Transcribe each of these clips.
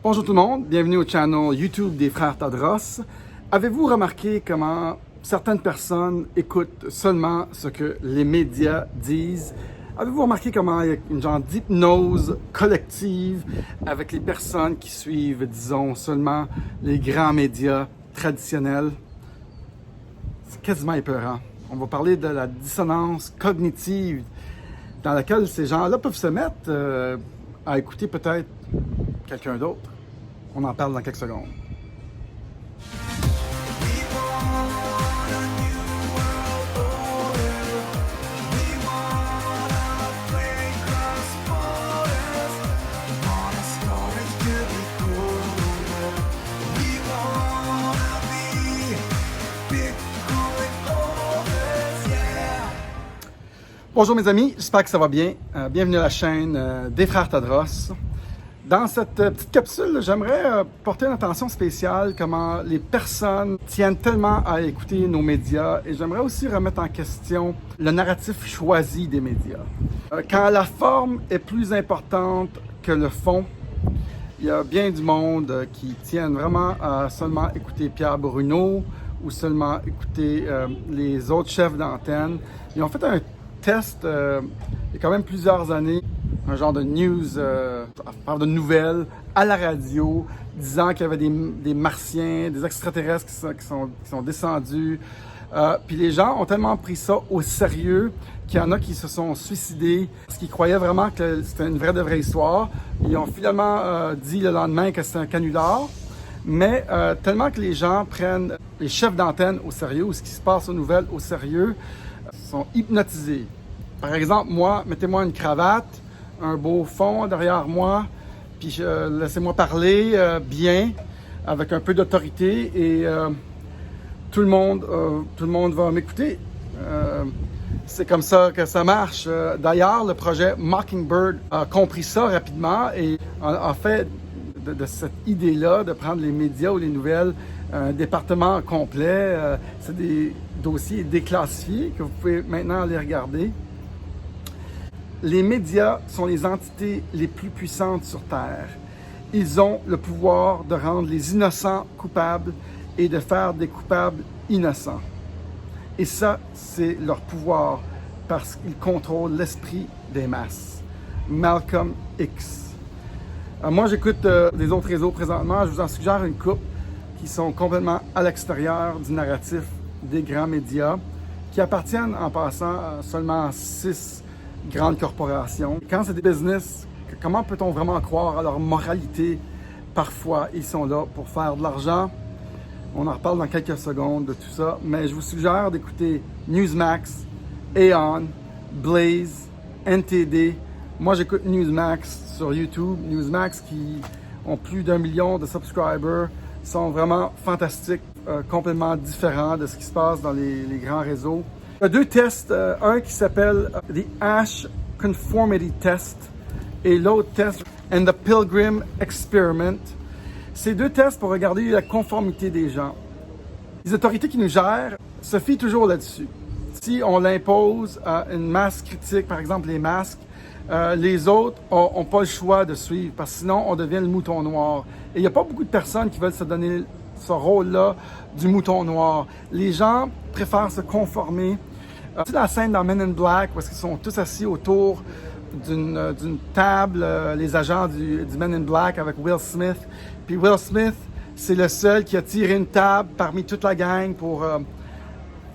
Bonjour tout le monde, bienvenue au channel YouTube des Frères Tadros. Avez-vous remarqué comment certaines personnes écoutent seulement ce que les médias disent? Avez-vous remarqué comment il y a une genre d'hypnose collective avec les personnes qui suivent, disons, seulement les grands médias traditionnels? C'est quasiment épeurant. On va parler de la dissonance cognitive dans laquelle ces gens-là peuvent se mettre à écouter peut-être quelqu'un d'autre. On en parle dans quelques secondes. Bonjour mes amis, j'espère que ça va bien. Bienvenue à la chaîne des Frères Tadros. Dans cette petite capsule, j'aimerais porter une attention spéciale comment les personnes tiennent tellement à écouter nos médias et j'aimerais aussi remettre en question le narratif choisi des médias. Quand la forme est plus importante que le fond, il y a bien du monde qui tiennent vraiment à seulement écouter Pierre Bruno ou seulement écouter les autres chefs d'antenne. Ils ont fait un test il y a quand même plusieurs années, un genre de news, de nouvelles à la radio, disant qu'il y avait des martiens, des extraterrestres qui sont descendus. Puis les gens ont tellement pris ça au sérieux qu'il y en a qui se sont suicidés parce qu'ils croyaient vraiment que c'était une vraie de vraie histoire. Ils ont finalement dit le lendemain que c'était un canular. Mais tellement que les gens prennent les chefs d'antenne au sérieux ou ce qui se passe aux nouvelles au sérieux, sont hypnotisés. Par exemple, moi, mettez-moi une cravate, un beau fond derrière moi, puis laissez-moi parler bien, avec un peu d'autorité et tout le monde va m'écouter. C'est comme ça que ça marche. D'ailleurs, le projet Mockingbird a compris ça rapidement et a fait de cette idée-là de prendre les médias ou les nouvelles, un département complet. C'est des dossiers déclassifiés que vous pouvez maintenant aller regarder. Les médias sont les entités les plus puissantes sur Terre. Ils ont le pouvoir de rendre les innocents coupables et de faire des coupables innocents. Et ça, c'est leur pouvoir parce qu'ils contrôlent l'esprit des masses. Malcolm X. Moi, j'écoute des autres réseaux présentement. Je vous en suggère une couple qui sont complètement à l'extérieur du narratif des grands médias, qui appartiennent en passant à seulement 6 grandes corporations. Quand c'est des business, comment peut-on vraiment croire à leur moralité? Parfois, ils sont là pour faire de l'argent. On en reparle dans quelques secondes de tout ça, mais je vous suggère d'écouter Newsmax, Aeon, Blaze, NTD. Moi, j'écoute Newsmax sur YouTube. Newsmax qui ont plus d'1 million de subscribers, sont vraiment fantastiques, complètement différents de ce qui se passe dans les grands réseaux. Il y a 2 tests, un qui s'appelle The Asch Conformity Test et l'autre test and the Pilgrim Experiment. C'est 2 tests pour regarder la conformité des gens. Les autorités qui nous gèrent se fient toujours là-dessus. Si on l'impose à une masse critique, par exemple les masques, les autres n'ont pas le choix de suivre parce que sinon on devient le mouton noir. Et il n'y a pas beaucoup de personnes qui veulent se donner ce rôle-là du mouton noir. Les gens préfèrent se conformer. C'est la scène dans Men in Black où ils sont tous assis autour d'une table, les agents du Men in Black avec Will Smith. Puis Will Smith, c'est le seul qui a tiré une table parmi toute la gang pour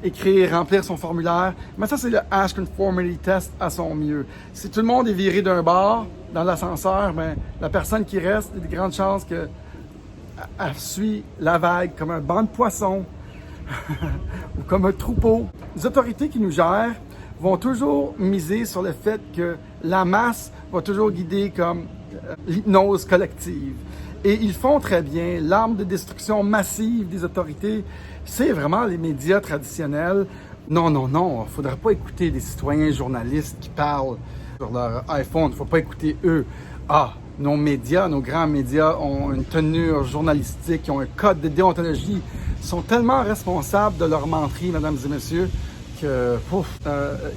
écrire, remplir son formulaire. Mais ça, c'est le Asch Conformity Test à son mieux. Si tout le monde est viré d'un bar dans l'ascenseur, ben, la personne qui reste, il y a de grandes chances qu'elle suit la vague comme un banc de poissons ou comme un troupeau. Les autorités qui nous gèrent vont toujours miser sur le fait que la masse va toujours guider comme l'hypnose collective. Et ils font très bien. L'arme de destruction massive des autorités, c'est vraiment les médias traditionnels. Non, il ne faudrait pas écouter des citoyens journalistes qui parlent sur leur iPhone. Il ne faut pas écouter eux. Nos médias, nos grands médias ont une tenue journalistique, ils ont un code de déontologie. Ils sont tellement responsables de leur menterie, mesdames et messieurs, que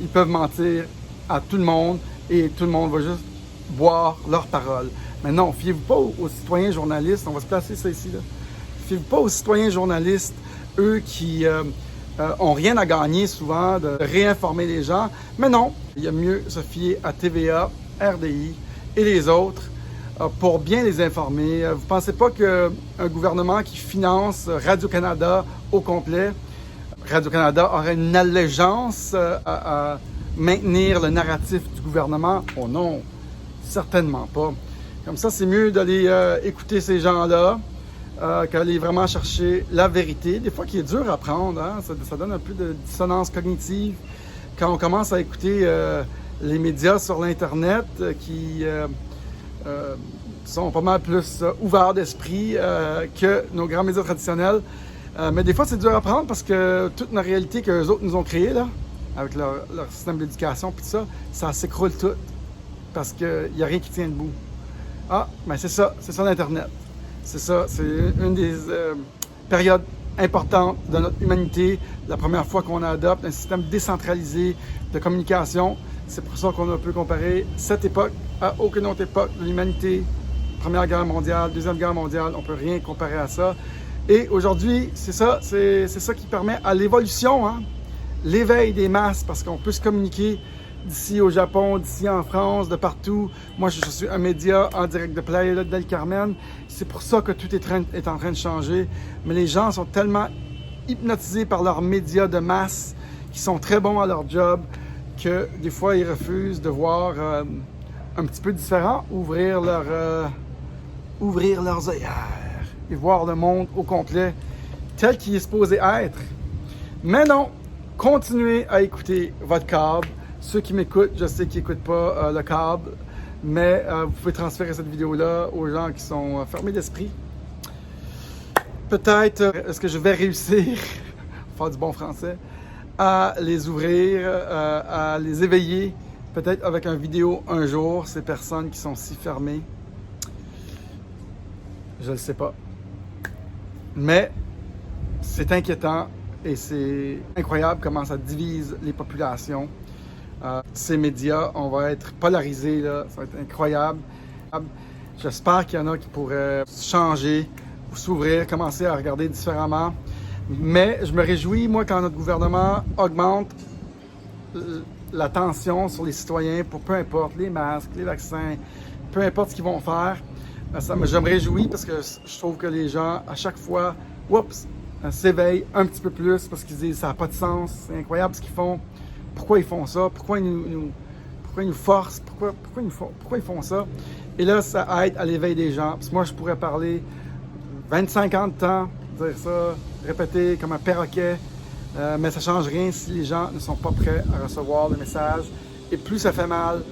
ils peuvent mentir à tout le monde et tout le monde va juste boire leurs paroles. Mais non, fiez-vous pas aux citoyens journalistes, on va se placer ça ici, là. Fiez-vous pas aux citoyens journalistes, eux qui ont rien à gagner souvent de réinformer les gens. Mais non, il y a mieux se fier à TVA, RDI et les autres pour bien les informer. Vous ne pensez pas qu'un gouvernement qui finance Radio-Canada au complet, Radio-Canada aurait une allégeance à maintenir le narratif du gouvernement? Oh non, certainement pas. Comme ça, c'est mieux d'aller écouter ces gens-là qu'aller vraiment chercher la vérité. Des fois, qui est dur à prendre, hein? Ça donne un peu de dissonance cognitive quand on commence à écouter les médias sur l'Internet qui sont pas mal plus ouverts d'esprit que nos grands médias traditionnels. Mais des fois, c'est dur à prendre parce que toute la réalité qu'eux autres nous ont créée, là, avec leur système d'éducation et tout ça, ça s'écroule tout parce qu'il n'y a rien qui tient debout. Ah, mais c'est ça l'Internet. C'est ça, c'est une des périodes importantes de notre humanité. La première fois qu'on adopte un système décentralisé de communication. C'est pour ça qu'on peut comparer cette époque à aucune autre époque de l'humanité. Première guerre mondiale, Deuxième guerre mondiale, on ne peut rien comparer à ça. Et aujourd'hui, c'est ça qui permet à l'évolution, hein, l'éveil des masses, parce qu'on peut se communiquer d'ici au Japon, d'ici en France, de partout. Moi, je suis un média en direct de Playa del Carmen. C'est pour ça que tout est en train de changer. Mais les gens sont tellement hypnotisés par leurs médias de masse, qui sont très bons à leur job, que des fois, ils refusent de voir un petit peu différent, ouvrir leurs œillères et voir le monde au complet tel qu'il est supposé être. Mais non, continuez à écouter votre câble. Ceux qui m'écoutent, je sais qu'ils n'écoutent pas le câble, mais vous pouvez transférer cette vidéo-là aux gens qui sont fermés d'esprit. Peut-être, est-ce que je vais réussir, faire du bon français, à les ouvrir, à les éveiller, peut-être avec une vidéo un jour, ces personnes qui sont si fermées. Je ne le sais pas. Mais c'est inquiétant et c'est incroyable comment ça divise les populations. Ces médias, on va être polarisés, là, ça va être incroyable. J'espère qu'il y en a qui pourraient changer, s'ouvrir, commencer à regarder différemment. Mais je me réjouis, moi, quand notre gouvernement augmente la tension sur les citoyens pour peu importe, les masques, les vaccins, peu importe ce qu'ils vont faire. Je me réjouis parce que je trouve que les gens, à chaque fois, s'éveillent un petit peu plus parce qu'ils disent ça n'a pas de sens, c'est incroyable ce qu'ils font. Pourquoi ils font ça? Pourquoi ils nous forcent? Pourquoi ils font ça? Et là, ça aide à l'éveil des gens. Parce que moi, je pourrais parler 25 ans de temps, dire ça, répéter comme un perroquet, mais ça ne change rien si les gens ne sont pas prêts à recevoir le message. Et plus ça fait mal,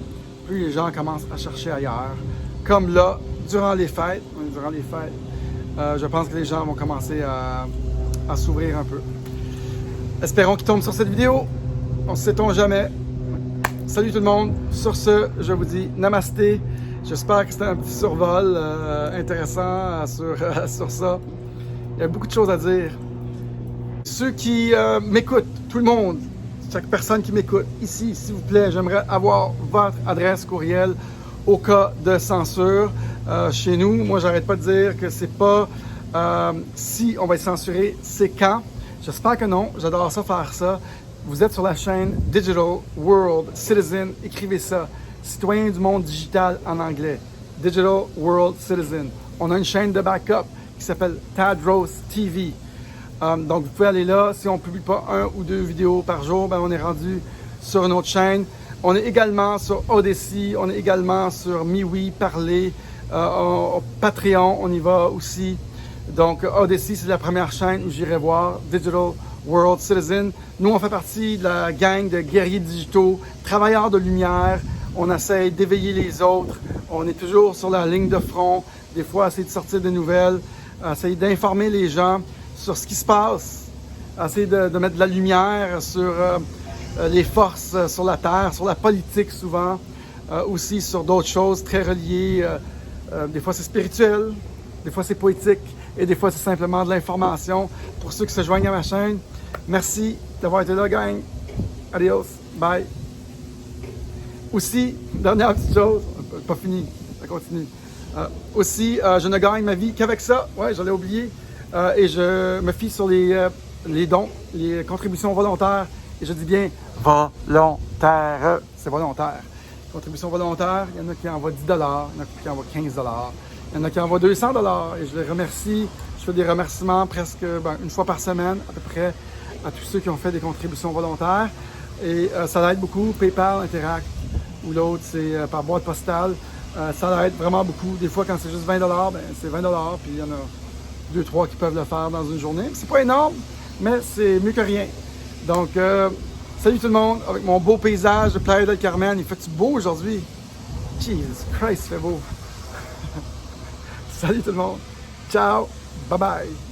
plus les gens commencent à chercher ailleurs. Comme là, durant les fêtes, je pense que les gens vont commencer à s'ouvrir un peu. Espérons qu'ils tombent sur cette vidéo. On ne sait-on jamais. Salut tout le monde. Sur ce, je vous dis namasté. J'espère que c'était un petit survol intéressant sur ça. Il y a beaucoup de choses à dire. Ceux qui m'écoutent, tout le monde, chaque personne qui m'écoute ici, s'il vous plaît, j'aimerais avoir votre adresse courriel au cas de censure chez nous. Moi, j'arrête pas de dire que c'est pas si on va être censuré, c'est quand. J'espère que non. J'adore ça, faire ça. Vous êtes sur la chaîne Digital World Citizen. Écrivez ça. Citoyen du monde digital en anglais. Digital World Citizen. On a une chaîne de backup qui s'appelle Tadros TV. Donc, vous pouvez aller là. Si on ne publie pas 1 ou 2 vidéos par jour, ben, on est rendu sur une autre chaîne. On est également sur Odyssey. On est également sur MeWe, Parler. Patreon, on y va aussi. Donc, Odyssey, c'est la première chaîne où j'irai voir Digital World Citizen. Nous, on fait partie de la gang de guerriers digitaux, travailleurs de lumière. On essaie d'éveiller les autres. On est toujours sur la ligne de front. Des fois, essayer de sortir des nouvelles, essayer d'informer les gens sur ce qui se passe, essayer de mettre de la lumière sur les forces sur la Terre, sur la politique souvent, aussi sur d'autres choses très reliées. Des fois, c'est spirituel, des fois, c'est poétique et des fois, c'est simplement de l'information. Pour ceux qui se joignent à ma chaîne, merci d'avoir été là, gang. Adios, bye. Aussi, dernière petite chose, pas fini, ça continue. Aussi, je ne gagne ma vie qu'avec ça, ouais, je l'ai oublié, et je me fie sur les dons, les contributions volontaires, et je dis bien volontaire, c'est volontaire. Contributions volontaires, il y en a qui envoient 10 $, il y en a qui envoient 15 $, il y en a qui envoient 200 $, et je les remercie. Je fais des remerciements presque une fois par semaine, à peu près, à tous ceux qui ont fait des contributions volontaires. Et ça l'aide beaucoup. PayPal, Interact, ou l'autre, c'est par boîte postale. Ça l'aide vraiment beaucoup. Des fois, quand c'est juste 20 $, ben, c'est 20 $, puis il y en a 2-3 qui peuvent le faire dans une journée. C'est pas énorme, mais c'est mieux que rien. Donc, salut tout le monde, avec mon beau paysage de Playa del Carmen. Il fait-tu beau aujourd'hui? Jesus Christ, il fait beau. Salut tout le monde. Ciao. Bye bye.